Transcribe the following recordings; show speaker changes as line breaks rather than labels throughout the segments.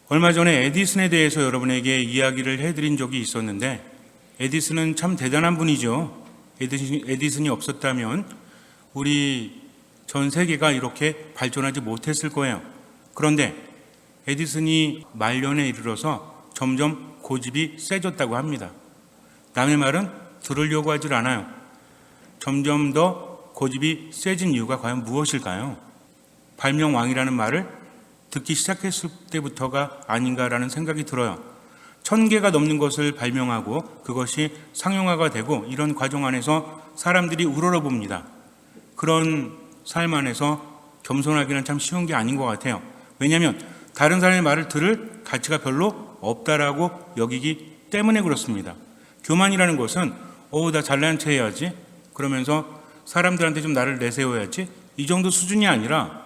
얼마 전에 에디슨에 대해서 여러분에게 이야기를 해드린 적이 있었는데, 에디슨은 참 대단한 분이죠. 에디슨이 없었다면 우리 전 세계가 이렇게 발전하지 못했을 거예요. 그런데 에디슨이 말년에 이르러서 점점 고집이 세졌다고 합니다. 남의 말은 들으려고 하질 않아요. 점점 더 고집이 세진 이유가 과연 무엇일까요? 발명왕이라는 말을 듣기 시작했을 때부터가 아닌가라는 생각이 들어요. 1000개가 넘는 것을 발명하고 그것이 상용화가 되고 이런 과정 안에서 사람들이 우러러봅니다. 그런 삶 안에서 겸손하기는 참 쉬운 게 아닌 것 같아요. 왜냐하면 다른 사람의 말을 들을 가치가 별로 없다라고 여기기 때문에 그렇습니다. 교만이라는 것은 나 잘난 체 해야지, 그러면서 사람들한테 좀 나를 내세워야지, 이 정도 수준이 아니라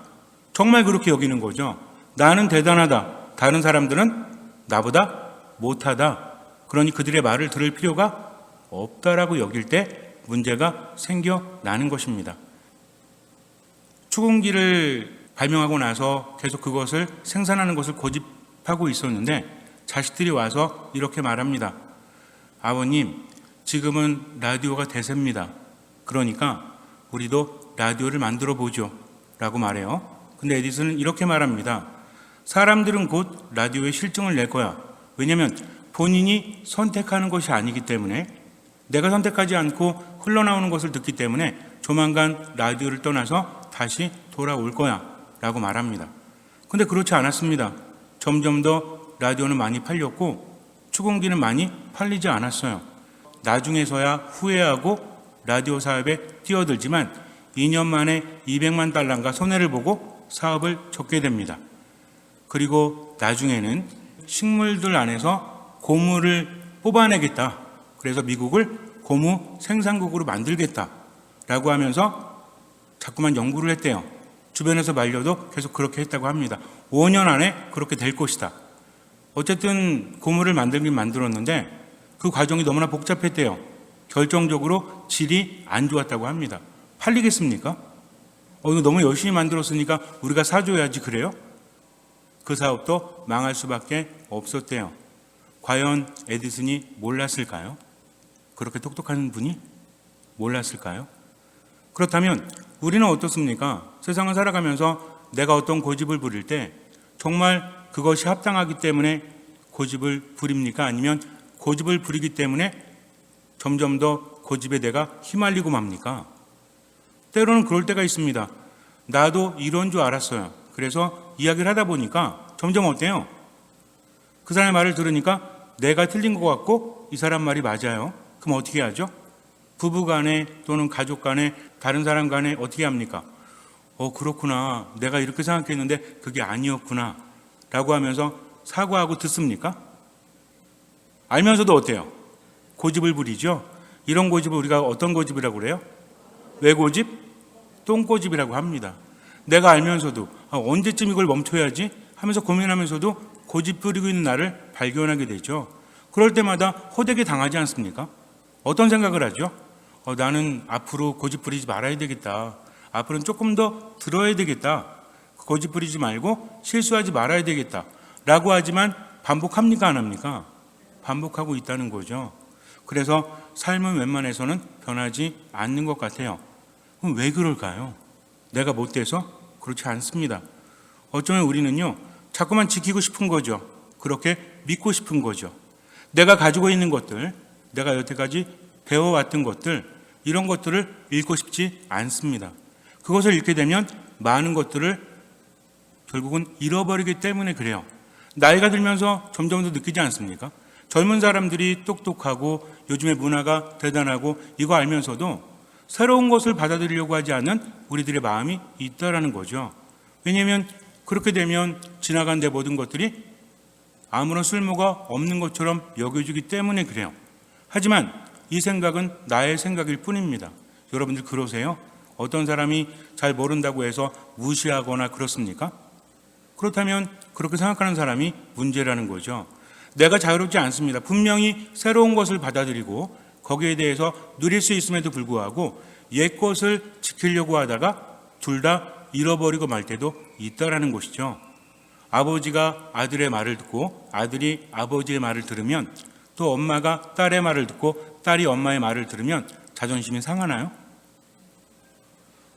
정말 그렇게 여기는 거죠. 나는 대단하다. 다른 사람들은 나보다 못하다. 그러니 그들의 말을 들을 필요가 없다라고 여길 때 문제가 생겨나는 것입니다. 추궁기를 발명하고 나서 계속 그것을 생산하는 것을 고집하고 있었는데 자식들이 와서 이렇게 말합니다. 아버님, 지금은 라디오가 대세입니다. 그러니까 우리도 라디오를 만들어 보죠 라고 말해요. 근데 에디슨은 이렇게 말합니다. 사람들은 곧 라디오에 실증을 낼 거야. 왜냐하면 본인이 선택하는 것이 아니기 때문에, 내가 선택하지 않고 흘러나오는 것을 듣기 때문에 조만간 라디오를 떠나서 다시 돌아올 거야 라고 말합니다. 근데 그렇지 않았습니다. 점점 더 라디오는 많이 팔렸고 추궁기는 많이 팔리지 않았어요. 나중에서야 후회하고 라디오 사업에 뛰어들지만 2년 만에 200만 달러가 손해를 보고 사업을 접게 됩니다. 그리고 나중에는 식물들 안에서 고무를 뽑아내겠다. 그래서 미국을 고무 생산국으로 만들겠다 라고 하면서 자꾸만 연구를 했대요. 주변에서 말려도 계속 그렇게 했다고 합니다. 5년 안에 그렇게 될 것이다. 어쨌든 고무를 만들긴 만들었는데 그 과정이 너무나 복잡했대요. 결정적으로 질이 안 좋았다고 합니다. 팔리겠습니까? 이거 너무 열심히 만들었으니까 우리가 사줘야지, 그래요? 그 사업도 망할 수밖에 없었대요. 과연 에디슨이 몰랐을까요? 그렇게 똑똑한 분이 몰랐을까요? 그렇다면 우리는 어떻습니까? 세상을 살아가면서 내가 어떤 고집을 부릴 때 정말 그것이 합당하기 때문에 고집을 부립니까? 아니면 고집을 부리기 때문에 점점 더 고집에 내가 휘말리고 맙니까? 때로는 그럴 때가 있습니다. 나도 이런 줄 알았어요. 그래서 이야기를 하다 보니까 점점 어때요? 그 사람의 말을 들으니까 내가 틀린 것 같고 이 사람 말이 맞아요. 그럼 어떻게 하죠? 부부 간에 또는 가족 간에 다른 사람 간에 어떻게 합니까? 그렇구나. 내가 이렇게 생각했는데 그게 아니었구나 라고 하면서 사과하고 듣습니까? 알면서도 어때요? 고집을 부리죠. 이런 고집을 우리가 어떤 고집이라고 그래요? 외고집? 똥고집이라고 합니다. 내가 알면서도 언제쯤 이걸 멈춰야지 하면서 고민하면서도 고집 부리고 있는 나를 발견하게 되죠. 그럴 때마다 호되게 당하지 않습니까? 어떤 생각을 하죠? 나는 앞으로 고집 부리지 말아야 되겠다. 앞으로는 조금 더 들어야 되겠다. 고집 부리지 말고 실수하지 말아야 되겠다 라고 하지만 반복합니까, 안 합니까? 반복하고 있다는 거죠. 그래서 삶은 웬만해서는 변하지 않는 것 같아요. 그럼 왜 그럴까요? 내가 못돼서? 그렇지 않습니다. 어쩌면 우리는요, 자꾸만 지키고 싶은 거죠. 그렇게 믿고 싶은 거죠. 내가 가지고 있는 것들, 내가 여태까지 배워왔던 것들, 이런 것들을 잃고 싶지 않습니다. 그것을 잃게 되면 많은 것들을 결국은 잃어버리기 때문에 그래요. 나이가 들면서 점점 더 느끼지 않습니까? 젊은 사람들이 똑똑하고 요즘의 문화가 대단하고 이거 알면서도 새로운 것을 받아들이려고 하지 않는 우리들의 마음이 있다라는 거죠. 왜냐하면 그렇게 되면 지나간 내 모든 것들이 아무런 쓸모가 없는 것처럼 여겨지기 때문에 그래요. 하지만 이 생각은 나의 생각일 뿐입니다. 여러분들 그러세요? 어떤 사람이 잘 모른다고 해서 무시하거나 그렇습니까? 그렇다면 그렇게 생각하는 사람이 문제라는 거죠. 내가 자유롭지 않습니다. 분명히 새로운 것을 받아들이고 거기에 대해서 누릴 수 있음에도 불구하고 옛 것을 지키려고 하다가 둘 다 잃어버리고 말 때도 있다라는 것이죠. 아버지가 아들의 말을 듣고 아들이 아버지의 말을 들으면, 또 엄마가 딸의 말을 듣고 딸이 엄마의 말을 들으면 자존심이 상하나요?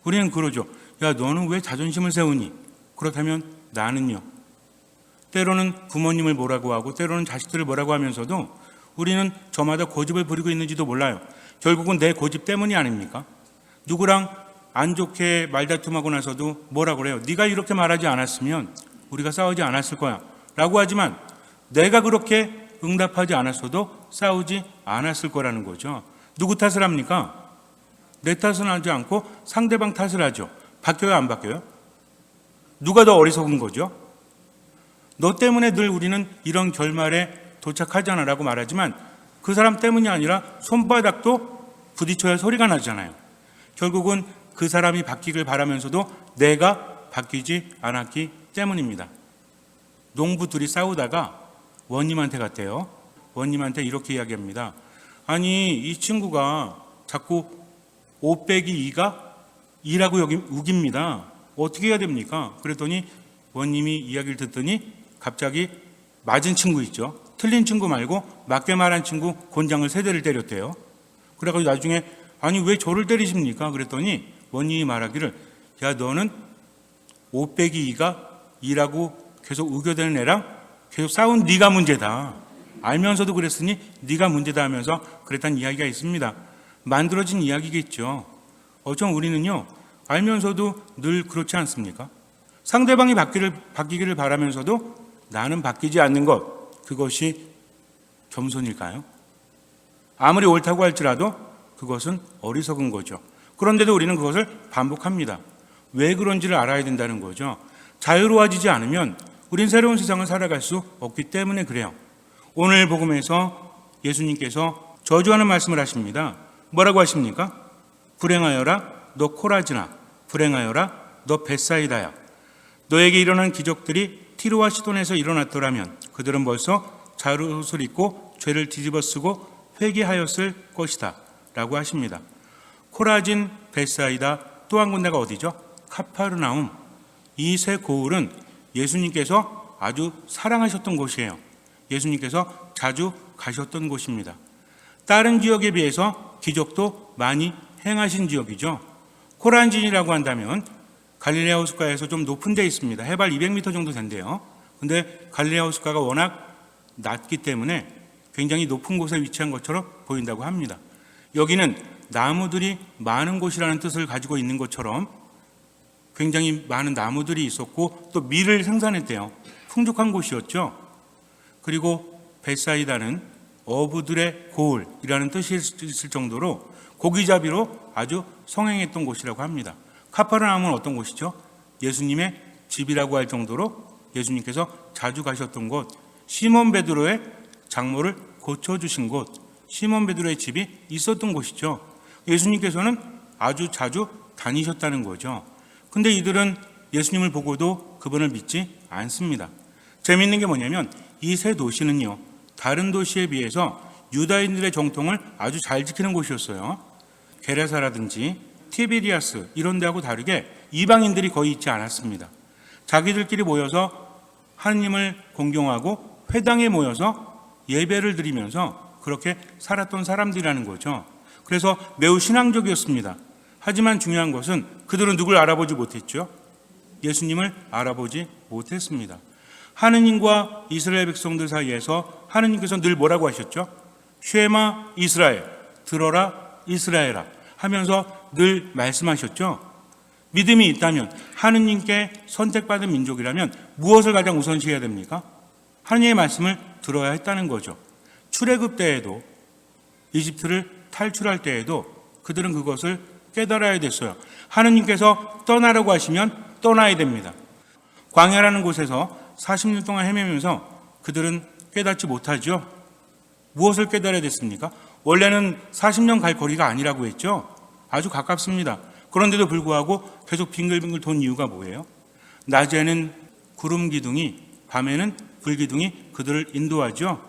우리는 그러죠. 야, 너는 왜 자존심을 세우니? 그렇다면 나는요? 때로는 부모님을 뭐라고 하고 때로는 자식들을 뭐라고 하면서도 우리는 저마다 고집을 부리고 있는지도 몰라요. 결국은 내 고집 때문이 아닙니까? 누구랑 안 좋게 말다툼하고 나서도 뭐라고 그래요? 네가 이렇게 말하지 않았으면 우리가 싸우지 않았을 거야 라고 하지만 내가 그렇게 응답하지 않았어도 싸우지 않았을 거라는 거죠. 누구 탓을 합니까? 내 탓은 하지 않고 상대방 탓을 하죠. 바뀌어요, 안 바뀌어요? 누가 더 어리석은 거죠? 너 때문에 늘 우리는 이런 결말에 도착하잖아 라고 말하지만 그 사람 때문이 아니라 손바닥도 부딪혀야 소리가 나잖아요. 결국은 그 사람이 바뀌길 바라면서도 내가 바뀌지 않았기 때문입니다. 농부 둘이 싸우다가 원님한테 갔대요. 원님한테 이렇게 이야기합니다. 아니, 이 친구가 자꾸 5 빼기 2가 2라고 여기 우깁니다. 어떻게 해야 됩니까? 그랬더니 원님이 이야기를 듣더니 갑자기 맞은 친구 있죠. 틀린 친구 말고 맞게 말한 친구 곤장을 3대를 때렸대요. 그래가지고 나중에 아니 왜 저를 때리십니까? 그랬더니 원님이 말하기를 야, 너는 5 빼기 2가 2라고 계속 우겨대는 애랑 계속 싸운 네가 문제다. 알면서도 그랬으니 네가 문제다 하면서 그랬다는 이야기가 있습니다. 만들어진 이야기겠죠. 어쩜 우리는요, 알면서도 늘 그렇지 않습니까? 상대방이 바뀌기를 바라면서도 나는 바뀌지 않는 것, 그것이 겸손일까요? 아무리 옳다고 할지라도 그것은 어리석은 거죠. 그런데도 우리는 그것을 반복합니다. 왜 그런지를 알아야 된다는 거죠. 자유로워지지 않으면 우린 새로운 세상을 살아갈 수 없기 때문에 그래요. 오늘 복음에서 예수님께서 저주하는 말씀을 하십니다. 뭐라고 하십니까? 불행하여라 너 코라지나, 불행하여라 너 벳사이다야. 너에게 일어난 기적들이 티로와 시돈에서 일어났더라면 그들은 벌써 자루옷을 입고 죄를 뒤집어쓰고 회개하였을 것이다 라고 하십니다. 코라진, 벳사이다, 또 한 군데가 어디죠? 카파르나움. 이 세 고을은 예수님께서 아주 사랑하셨던 곳이에요. 예수님께서 자주 가셨던 곳입니다. 다른 지역에 비해서 기적도 많이 행하신 지역이죠. 코란진이라고 한다면 갈릴레아 호숫가에서 좀 높은 데 있습니다. 해발 200m 정도 된대요. 근데 갈릴레아 호숫가가 워낙 낮기 때문에 굉장히 높은 곳에 위치한 것처럼 보인다고 합니다. 여기는 나무들이 많은 곳이라는 뜻을 가지고 있는 것처럼 굉장히 많은 나무들이 있었고 또 밀을 생산했대요. 풍족한 곳이었죠. 그리고 벳사이다는 어부들의 고을이라는 뜻이 있을 정도로 고기잡이로 아주 성행했던 곳이라고 합니다. 카파르나움은 어떤 곳이죠? 예수님의 집이라고 할 정도로 예수님께서 자주 가셨던 곳, 시몬 베드로의 장모를 고쳐주신 곳, 시몬 베드로의 집이 있었던 곳이죠. 예수님께서는 아주 자주 다니셨다는 거죠. 근데 이들은 예수님을 보고도 그분을 믿지 않습니다. 재미있는 게 뭐냐면 이 세 도시는요, 다른 도시에 비해서 유다인들의 정통을 아주 잘 지키는 곳이었어요. 게라사라든지 티베리아스 이런 데하고 다르게 이방인들이 거의 있지 않았습니다. 자기들끼리 모여서 하느님을 공경하고 회당에 모여서 예배를 드리면서 그렇게 살았던 사람들이라는 거죠. 그래서 매우 신앙적이었습니다. 하지만 중요한 것은 그들은 누굴 알아보지 못했죠? 예수님을 알아보지 못했습니다. 하느님과 이스라엘 백성들 사이에서 하느님께서 늘 뭐라고 하셨죠? 쉐마 이스라엘, 들어라 이스라엘아 하면서 늘 말씀하셨죠. 믿음이 있다면, 하느님께 선택받은 민족이라면 무엇을 가장 우선시해야 됩니까? 하느님의 말씀을 들어야 했다는 거죠. 출애굽 때에도, 이집트를 탈출할 때에도 그들은 그것을 깨달아야 됐어요. 하느님께서 떠나라고 하시면 떠나야 됩니다. 광야라는 곳에서 40년 동안 헤매면서 그들은 깨닫지 못하죠. 무엇을 깨달아야 됐습니까? 원래는 40년 갈 거리가 아니라고 했죠. 아주 가깝습니다. 그런데도 불구하고 계속 빙글빙글 돈 이유가 뭐예요? 낮에는 구름 기둥이, 밤에는 불 기둥이 그들을 인도하죠.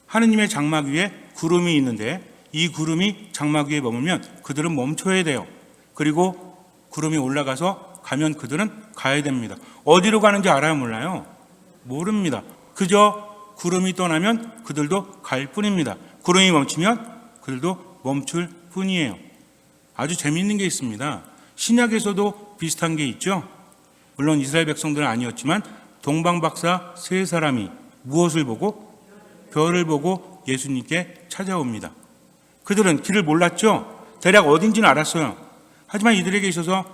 하느님의 장막 위에 구름이 있는데 이 구름이 장막 위에 머물면 그들은 멈춰야 돼요. 그리고 구름이 올라가서 가면 그들은 가야 됩니다. 어디로 가는지 알아요, 몰라요? 모릅니다. 그저 구름이 떠나면 그들도 갈 뿐입니다. 구름이 멈추면 그들도 멈출 뿐이에요. 아주 재미있는 게 있습니다. 신약에서도 비슷한 게 있죠. 물론 이스라엘 백성들은 아니었지만 동방박사 세 사람이 무엇을 보고? 별을 보고 예수님께 찾아옵니다. 그들은 길을 몰랐죠. 대략 어딘지는 알았어요. 하지만 이들에게 있어서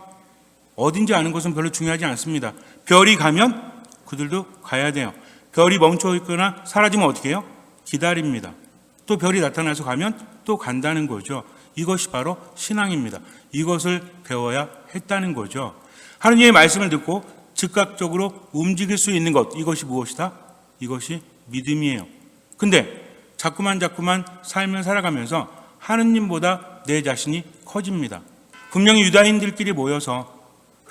어딘지 아는 것은 별로 중요하지 않습니다. 별이 가면 그들도 가야 돼요. 별이 멈춰 있거나 사라지면 어떻게 해요? 기다립니다. 또 별이 나타나서 가면 또 간다는 거죠. 이것이 바로 신앙입니다. 이것을 배워야 했다는 거죠. 하느님의 말씀을 듣고 즉각적으로 움직일 수 있는 것, 이것이 무엇이다? 이것이 믿음이에요. 근데 자꾸만 삶을 살아가면서 하느님보다 내 자신이 커집니다. 분명히 유다인들끼리 모여서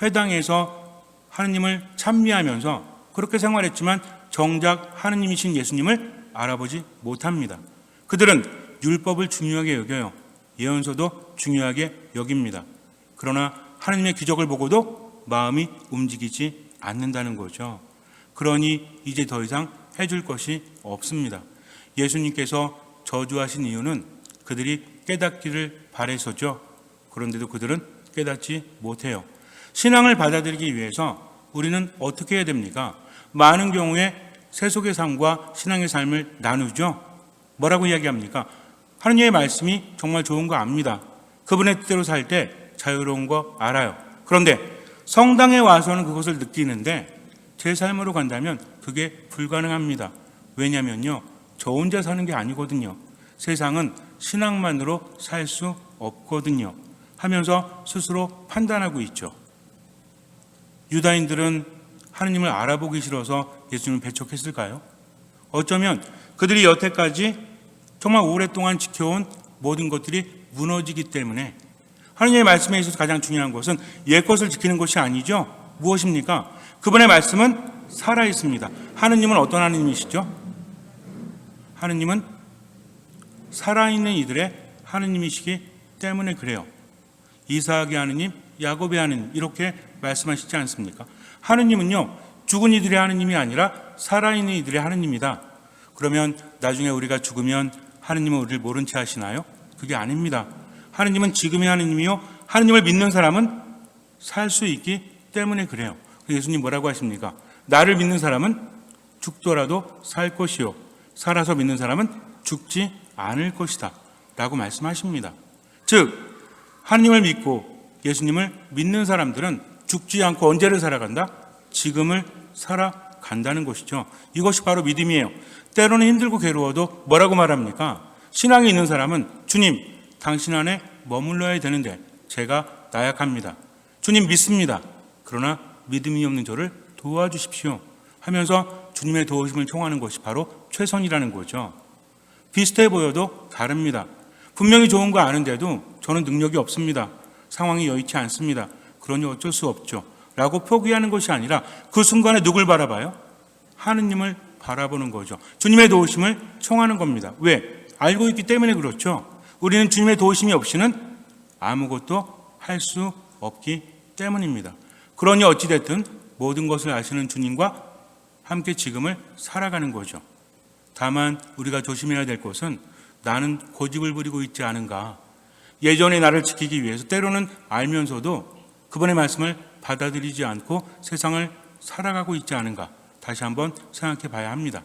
회당에서 하느님을 찬미하면서 그렇게 생활했지만 정작 하느님이신 예수님을 알아보지 못합니다. 그들은 율법을 중요하게 여겨요. 예언서도 중요하게 여깁니다. 그러나 하느님의 기적을 보고도 마음이 움직이지 않는다는 거죠. 그러니 이제 더 이상 해줄 것이 없습니다. 예수님께서 저주하신 이유는 그들이 깨닫기를 바래서죠. 그런데도 그들은 깨닫지 못해요. 신앙을 받아들이기 위해서 우리는 어떻게 해야 됩니까? 많은 경우에 세속의 삶과 신앙의 삶을 나누죠. 뭐라고 이야기합니까? 하느님의 말씀이 정말 좋은 거 압니다. 그분의 뜻대로 살 때 자유로운 거 알아요. 그런데 성당에 와서는 그것을 느끼는데 제 삶으로 간다면 그게 불가능합니다. 왜냐면요, 저 혼자 사는 게 아니거든요. 세상은 신앙만으로 살 수 없거든요. 하면서 스스로 판단하고 있죠. 유다인들은 하느님을 알아보기 싫어서 예수님을 배척했을까요? 어쩌면 그들이 여태까지 정말 오랫동안 지켜온 모든 것들이 무너지기 때문에 하느님의 말씀에 있어서 가장 중요한 것은 옛것을 지키는 것이 아니죠. 무엇입니까? 그분의 말씀은 살아있습니다. 하느님은 어떤 하느님이시죠? 하느님은 살아있는 이들의 하느님이시기 때문에 그래요. 이삭의 하느님, 야곱의 하느님 이렇게 말씀하시지 않습니까? 하느님은요, 죽은 이들의 하느님이 아니라 살아있는 이들의 하느님이다. 그러면 나중에 우리가 죽으면 하느님은 우리를 모른 채 하시나요? 그게 아닙니다. 하느님은 지금의 하느님이요, 하느님을 믿는 사람은 살 수 있기 때문에 그래요. 예수님 뭐라고 하십니까? 나를 믿는 사람은 죽더라도 살 것이요, 살아서 믿는 사람은 죽지 않을 것이다 라고 말씀하십니다. 즉 하느님을 믿고 예수님을 믿는 사람들은 죽지 않고 언제를 살아간다? 지금을 살아간다는 것이죠. 이것이 바로 믿음이에요. 때로는 힘들고 괴로워도 뭐라고 말합니까? 신앙이 있는 사람은 주님, 당신 안에 머물러야 되는데 제가 나약합니다. 주님 믿습니다. 그러나 믿음이 없는 저를 도와주십시오 하면서 주님의 도우심을 청하는 것이 바로 최선이라는 거죠. 비슷해 보여도 다릅니다. 분명히 좋은 거 아는데도 저는 능력이 없습니다. 상황이 여의치 않습니다. 그러니 어쩔 수 없죠 라고 포기하는 것이 아니라 그 순간에 누굴 바라봐요? 하느님을 바라보는 거죠. 주님의 도우심을 청하는 겁니다. 왜? 알고 있기 때문에 그렇죠. 우리는 주님의 도우심이 없이는 아무것도 할 수 없기 때문입니다. 그러니 어찌됐든 모든 것을 아시는 주님과 함께 지금을 살아가는 거죠. 다만 우리가 조심해야 될 것은 나는 고집을 부리고 있지 않은가. 예전에 나를 지키기 위해서 때로는 알면서도 그분의 말씀을 받아들이지 않고 세상을 살아가고 있지 않은가. 다시 한번 생각해 봐야 합니다.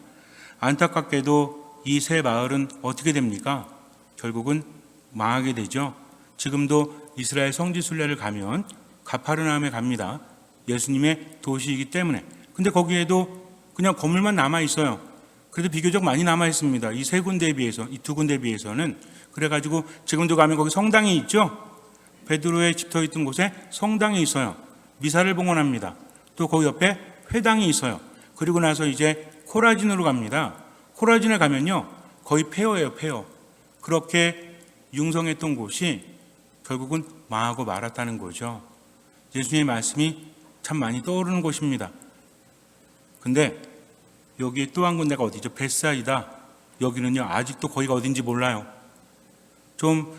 안타깝게도 이 세 마을은 어떻게 됩니까? 결국은 망하게 되죠. 지금도 이스라엘 성지 순례를 가면 가파르나움에 갑니다. 예수님의 도시이기 때문에. 근데 거기에도 그냥 건물만 남아 있어요. 그래도 비교적 많이 남아 있습니다. 이 세 군데에 비해서, 이 두 군데에 비해서는. 그래가지고 지금도 가면 거기 성당이 있죠. 베드로의 집터 있던 곳에 성당이 있어요. 미사를 봉헌합니다. 또 거기 옆에 회당이 있어요. 그리고 나서 이제 코라진으로 갑니다. 코라진에 가면요, 거의 폐허예요, 폐허. 그렇게 융성했던 곳이 결국은 망하고 말았다는 거죠. 예수님의 말씀이 참 많이 떠오르는 곳입니다. 근데 여기 또 한 군데가 어디죠? 벳사이다. 여기는요, 아직도 거기가 어딘지 몰라요. 좀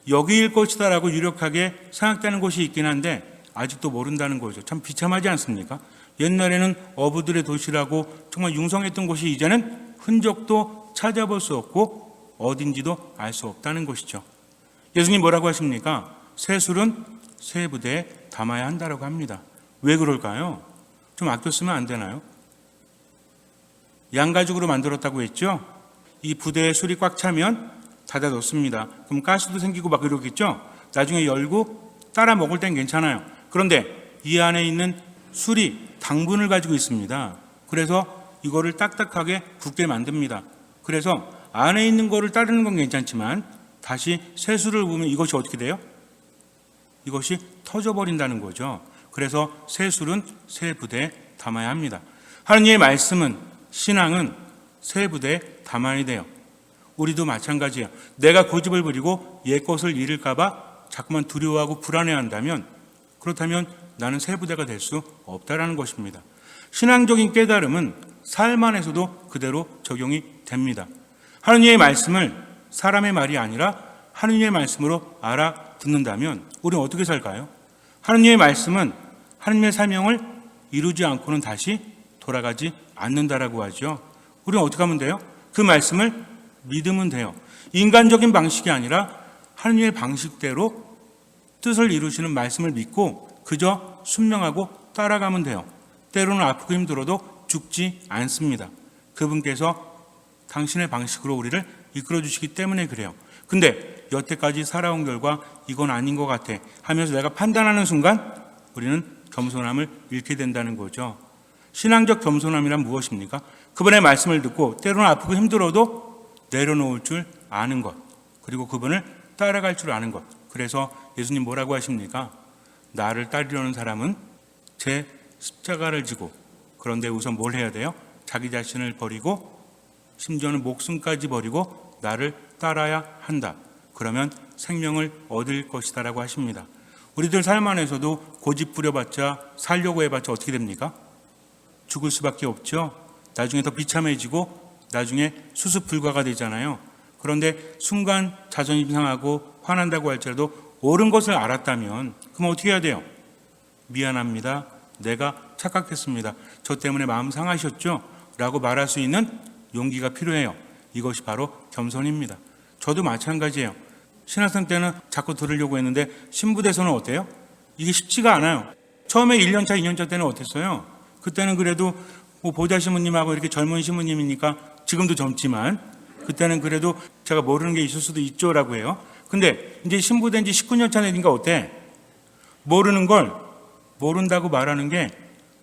여기일 것이다라고 유력하게 생각되는 곳이 있긴 한데 아직도 모른다는 거죠. 참 비참하지 않습니까? 옛날에는 어부들의 도시라고 정말 융성했던 곳이 이제는 흔적도 찾아볼 수 없고 어딘지도 알 수 없다는 것이죠. 예수님 뭐라고 하십니까? 새 술은 새 부대에 담아야 한다라고 합니다. 왜 그럴까요? 좀 아껴 쓰면 안 되나요? 양가죽으로 만들었다고 했죠? 이 부대에 술이 꽉 차면 닫아 놓습니다. 그럼 가스도 생기고 막 이러겠죠? 나중에 열고 따라 먹을 땐 괜찮아요. 그런데 이 안에 있는 술이 당분을 가지고 있습니다. 그래서 이거를 딱딱하게 굳게 만듭니다. 그래서 안에 있는 거를 따르는 건 괜찮지만 다시 새 술을 부으면 이것이 어떻게 돼요? 이것이 터져버린다는 거죠. 그래서 새 술은 새 부대에 담아야 합니다. 하느님의 말씀은, 신앙은 새 부대에 담아야 돼요. 우리도 마찬가지예요. 내가 고집을 부리고 옛 것을 잃을까 봐 자꾸만 두려워하고 불안해한다면, 그렇다면 나는 새 부대가 될 수 없다라는 것입니다. 신앙적인 깨달음은 삶 안에서도 그대로 적용이 됩니다. 하느님의 말씀을 사람의 말이 아니라 하느님의 말씀으로 알아듣는다면 우리는 어떻게 살까요? 하느님의 말씀은 하느님의 사명을 이루지 않고는 다시 돌아가지 않는다라고 하죠. 우리는 어떻게 하면 돼요? 그 말씀을 믿으면 돼요. 인간적인 방식이 아니라 하느님의 방식대로 뜻을 이루시는 말씀을 믿고 그저 순명하고 따라가면 돼요. 때로는 아프고 힘들어도 죽지 않습니다. 그분께서 당신의 방식으로 우리를 이끌어 주시기 때문에 그래요. 근데 여태까지 살아온 결과 이건 아닌 것 같아 하면서 내가 판단하는 순간 우리는 겸손함을 잃게 된다는 거죠. 신앙적 겸손함이란 무엇입니까? 그분의 말씀을 듣고 때로는 아프고 힘들어도 내려놓을 줄 아는 것, 그리고 그분을 따라갈 줄 아는 것. 그래서 예수님 뭐라고 하십니까? 나를 따르려는 사람은 제 십자가를 지고, 그런데 우선 뭘 해야 돼요? 자기 자신을 버리고 심지어는 목숨까지 버리고 나를 따라야 한다. 그러면 생명을 얻을 것이다 라고 하십니다. 우리들 삶 안에서도 고집 부려봤자, 살려고 해봤자 어떻게 됩니까? 죽을 수밖에 없죠. 나중에 더 비참해지고 나중에 수습 불가가 되잖아요. 그런데 순간 자존심 상하고 화난다고 할지라도 옳은 것을 알았다면 그럼 어떻게 해야 돼요? 미안합니다. 내가 착각했습니다. 저 때문에 마음 상하셨죠? 라고 말할 수 있는 용기가 필요해요. 이것이 바로 겸손입니다. 저도 마찬가지예요. 신학생 때는 자꾸 들으려고 했는데 신부대서는 어때요? 이게 쉽지가 않아요. 처음에 1년차, 2년차 때는 어땠어요? 그때는 그래도 뭐 보좌 신부님하고 이렇게 젊은 신부님이니까 지금도 젊지만 그때는 그래도 제가 모르는 게 있을 수도 있죠라고 해요. 근데 이제 신부된 지 19년차 되니까 어때? 모르는 걸 모른다고 말하는 게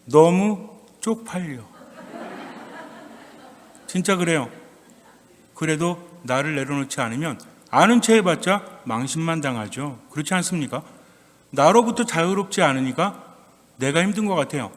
너무 쪽팔려. 진짜 그래요. 그래도 나를 내려놓지 않으면 아는 체 해봤자 망신만 당하죠. 그렇지 않습니까? 나로부터 자유롭지 않으니까 내가 힘든 것 같아요.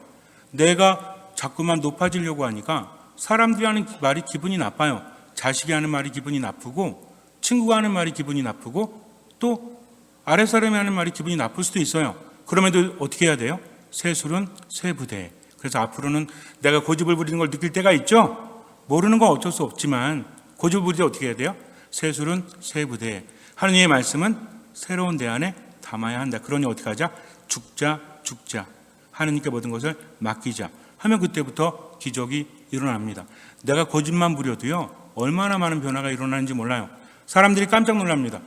내가 자꾸만 높아지려고 하니까 사람들이 하는 말이 기분이 나빠요. 자식이 하는 말이 기분이 나쁘고, 친구가 하는 말이 기분이 나쁘고, 또 아랫사람이 하는 말이 기분이 나쁠 수도 있어요. 그럼에도 어떻게 해야 돼요? 새 술은 새 부대에. 그래서 앞으로는 내가 고집을 부리는 걸 느낄 때가 있죠. 모르는 건 어쩔 수 없지만 고집을 부릴 때 어떻게 해야 돼요? 새 술은 새 부대에. 하느님의 말씀은 새로운 대 안에 담아야 한다. 그러니 어떻게 하자? 죽자. 하느님께 모든 것을 맡기자 하면 그때부터 기적이 일어납니다. 내가 고집만 부려도요, 얼마나 많은 변화가 일어나는지 몰라요. 사람들이 깜짝 놀랍니다.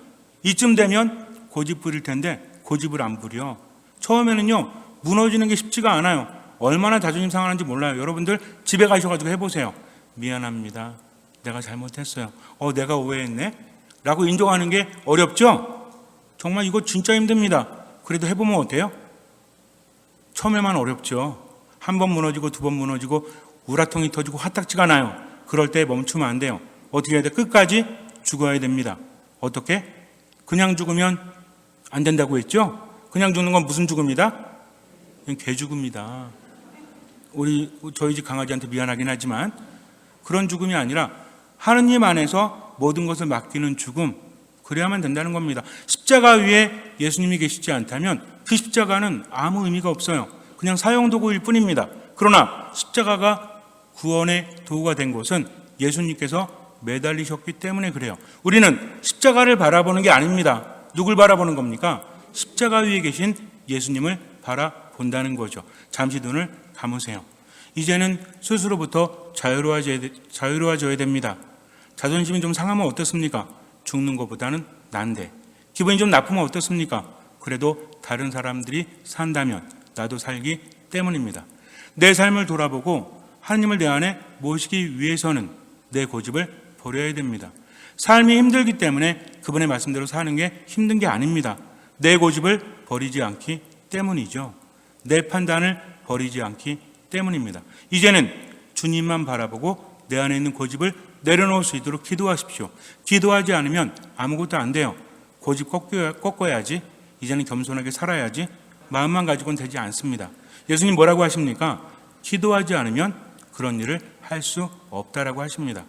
이쯤 되면 고집 부릴 텐데 고집을 안 부려. 처음에는요, 무너지는 게 쉽지가 않아요. 얼마나 자존심 상하는지 몰라요. 여러분들 집에 가셔가지고 해보세요. 미안합니다. 내가 잘못했어요. 내가 오해했네? 라고 인정하는 게 어렵죠? 정말 이거 진짜 힘듭니다. 그래도 해보면 어때요? 처음에만 어렵죠. 한 번 무너지고 두 번 무너지고 우라통이 터지고 화딱지가 나요. 그럴 때 멈추면 안 돼요. 어떻게 해야 돼? 끝까지 죽어야 됩니다. 어떻게? 그냥 죽으면 안 된다고 했죠? 그냥 죽는 건 무슨 죽음이다? 개죽음이다. 저희 집 강아지한테 미안하긴 하지만 그런 죽음이 아니라 하느님 안에서 모든 것을 맡기는 죽음, 그래야만 된다는 겁니다. 십자가 위에 예수님이 계시지 않다면 그 십자가는 아무 의미가 없어요. 그냥 사용도구일 뿐입니다. 그러나 십자가가 구원의 도구가 된 것은 예수님께서 매달리셨기 때문에 그래요. 우리는 십자가를 바라보는 게 아닙니다. 누굴 바라보는 겁니까? 십자가 위에 계신 예수님을 바라본다는 거죠. 잠시 눈을 감으세요. 이제는 스스로부터 자유로워져야 됩니다. 자존심이 좀 상하면 어떻습니까? 죽는 것보다는 난데. 기분이 좀 나쁘면 어떻습니까? 그래도 다른 사람들이 산다면 나도 살기 때문입니다. 내 삶을 돌아보고 하나님을 내 안에 모시기 위해서는 내 고집을 버려야 됩니다. 삶이 힘들기 때문에 그분의 말씀대로 사는 게 힘든 게 아닙니다. 내 고집을 버리지 않기 때문이죠. 내 판단을 버리지 않기 때문입니다. 이제는 주님만 바라보고 내 안에 있는 고집을 내려놓을 수 있도록 기도하십시오. 기도하지 않으면 아무것도 안 돼요. 고집 꺾어야지. 이제는 겸손하게 살아야지. 마음만 가지고는 되지 않습니다. 예수님 뭐라고 하십니까? 기도하지 않으면 그런 일을 할 수 없다라고 하십니다.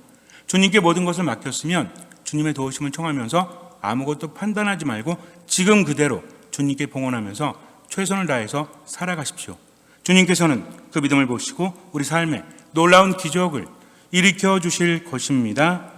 주님께 모든 것을 맡겼으면 주님의 도우심을 청하면서 아무것도 판단하지 말고 지금 그대로 주님께 봉헌하면서 최선을 다해서 살아가십시오. 주님께서는 그 믿음을 보시고 우리 삶에 놀라운 기적을 일으켜 주실 것입니다.